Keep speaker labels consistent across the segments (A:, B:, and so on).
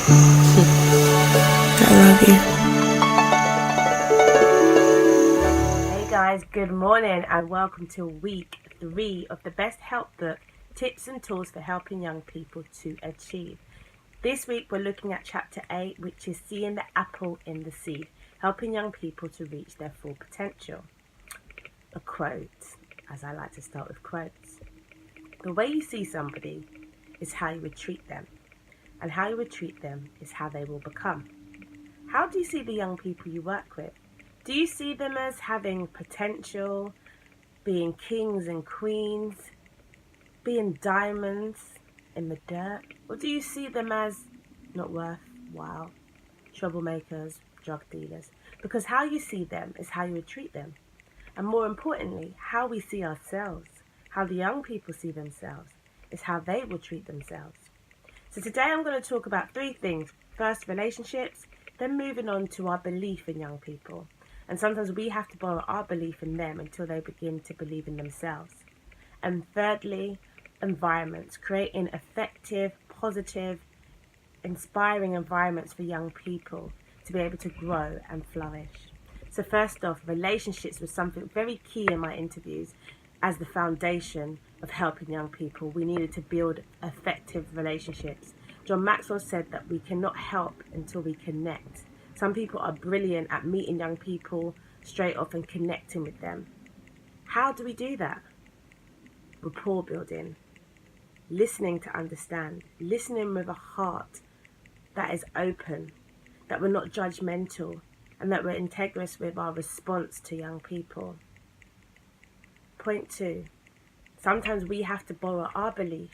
A: I love you.
B: Hey guys, good morning and welcome to week 3 of the Best Help Book, Tips and Tools for Helping Young People to Achieve. This week we're looking at chapter 8, which is Seeing the Apple in the Seed, helping young people to reach their full potential. A quote, as I like to start with quotes. The way you see somebody is how you would treat them, and how you would treat them is how they will become. How do you see the young people you work with? Do you see them as having potential, being kings and queens, being diamonds in the dirt? Or do you see them as not worthwhile, troublemakers, drug dealers? Because how you see them is how you would treat them. And more importantly, how we see ourselves, how the young people see themselves, is how they will treat themselves. So today I'm going to talk about 3 things. First, relationships, then moving on to our belief in young people. And sometimes we have to borrow our belief in them until they begin to believe in themselves. And thirdly, environments, creating effective, positive, inspiring environments for young people to be able to grow and flourish. So first off, relationships was something very key in my interviews as the foundation of helping young people. We needed to build effective relationships. John Maxwell said that we cannot help until we connect. Some people are brilliant at meeting young people straight off and connecting with them. How do we do that? Rapport building, listening to understand, listening with a heart that is open, that we're not judgmental, and that we're integrous with our response to young people. Point 2, sometimes we have to borrow our belief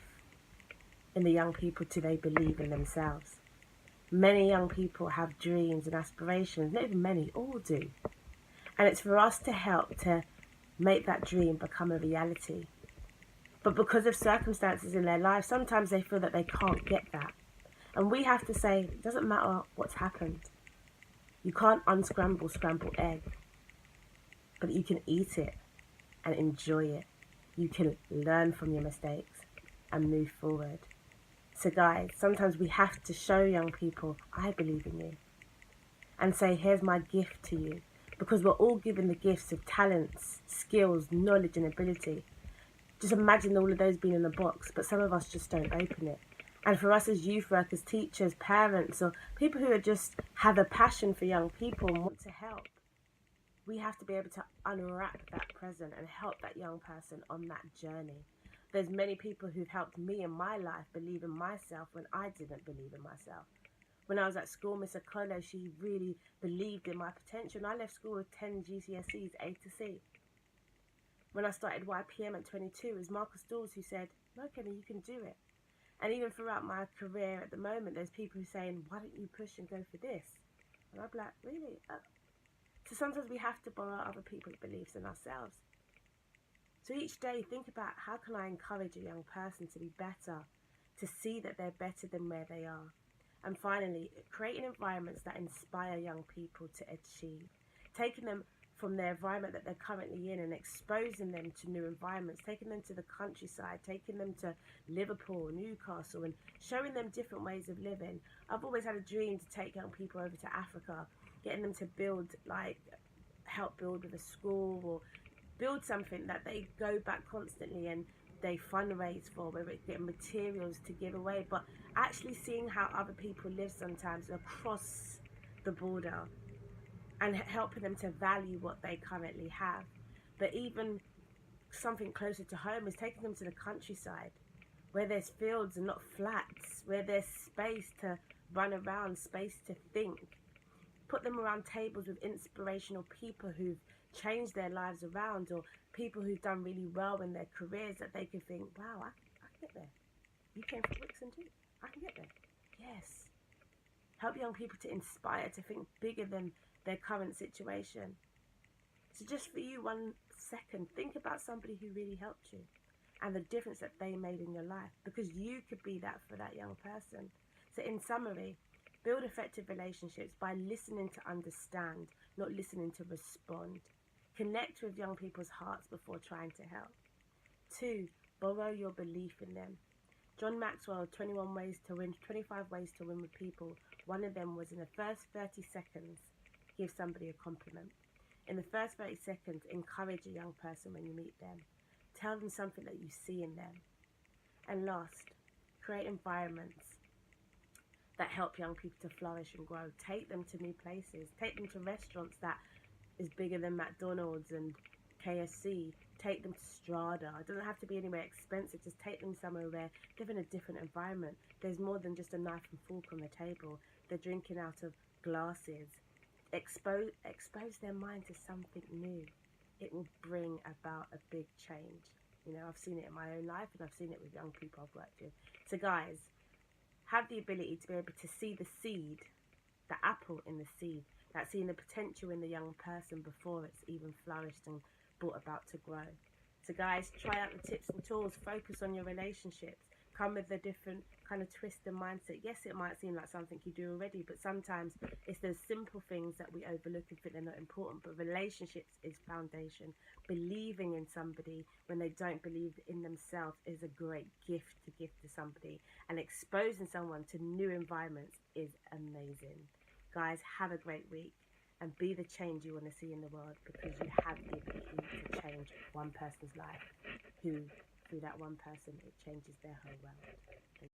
B: in the young people till they believe in themselves. Many young people have dreams and aspirations, not even many, all do. And it's for us to help to make that dream become a reality. But because of circumstances in their life, sometimes they feel that they can't get that. And we have to say, it doesn't matter what's happened. You can't unscramble scrambled egg, but you can eat it and enjoy it. You can learn from your mistakes and move forward. So guys, sometimes we have to show young people, I believe in you. And say, here's my gift to you. Because we're all given the gifts of talents, skills, knowledge and ability. Just imagine all of those being in a box, but some of us just don't open it. And for us as youth workers, teachers, parents, or people who are just have a passion for young people and want to help, we have to be able to unwrap that present and help that young person on that journey. There's many people who've helped me in my life believe in myself when I didn't believe in myself. When I was at school, Miss Akolo, she really believed in my potential, and I left school with 10 GCSEs, A to C. When I started YPM at 22, it was Marcus Dawes who said, no, Kenny, you can do it. And even throughout my career at the moment, there's people who are saying, why don't you push and go for this? And I'm like, really? So sometimes we have to borrow other people's beliefs in ourselves. So each day, think about, how can I encourage a young person to be better, to see that they're better than where they are? And finally, creating environments that inspire young people to achieve, taking them from their environment that they're currently in and exposing them to new environments, taking them to the countryside, taking them to Liverpool, Newcastle, and showing them different ways of living. I've always had a dream to take young people over to Africa, getting them to help build with a school, or build something that they go back constantly and they fundraise for, whether it's getting materials to give away, but actually seeing how other people live sometimes across the border and helping them to value what they currently have. But even something closer to home is taking them to the countryside, where there's fields and not flats, where there's space to run around, space to think. Put them around tables with inspirational people who've changed their lives around, or people who've done really well in their careers, that they can think, wow, I can get there. You came from Brixton too. I can get there. Yes. Help young people to inspire, to think bigger than their current situation. So just for you, 1 second, think about somebody who really helped you and the difference that they made in your life, because you could be that for that young person. So in summary, build effective relationships by listening to understand, not listening to respond. Connect with young people's hearts before trying to help. 2, borrow your belief in them. John Maxwell, 21 ways to win, 25 ways to win with people. One of them was in the first 30 seconds, give somebody a compliment. In the first 30 seconds, encourage a young person when you meet them. Tell them something that you see in them. And last, create environments that help young people to flourish and grow. Take them to new places. Take them to restaurants that is bigger than McDonald's and KFC. Take them to Strada. It doesn't have to be anywhere expensive. Just take them somewhere where they're in a different environment. There's more than just a knife and fork on the table. They're drinking out of glasses. Expose their mind to something new. It will bring about a big change. You know, I've seen it in my own life, and I've seen it with young people I've worked with. So guys, have the ability to be able to see the seed, the apple in the seed, that seeing the potential in the young person before it's even flourished and brought about to grow. So guys, try out the tips and tools, focus on your relationships, come with a different kind of twist and mindset. Yes, it might seem like something you do already, but sometimes it's those simple things that we overlook and think they're not important. But relationships is foundation. Believing in somebody when they don't believe in themselves is a great gift to give to somebody. And exposing someone to new environments is amazing. Guys, have a great week and be the change you want to see in the world, because you have the ability to change one person's life, who through that one person it changes their whole world.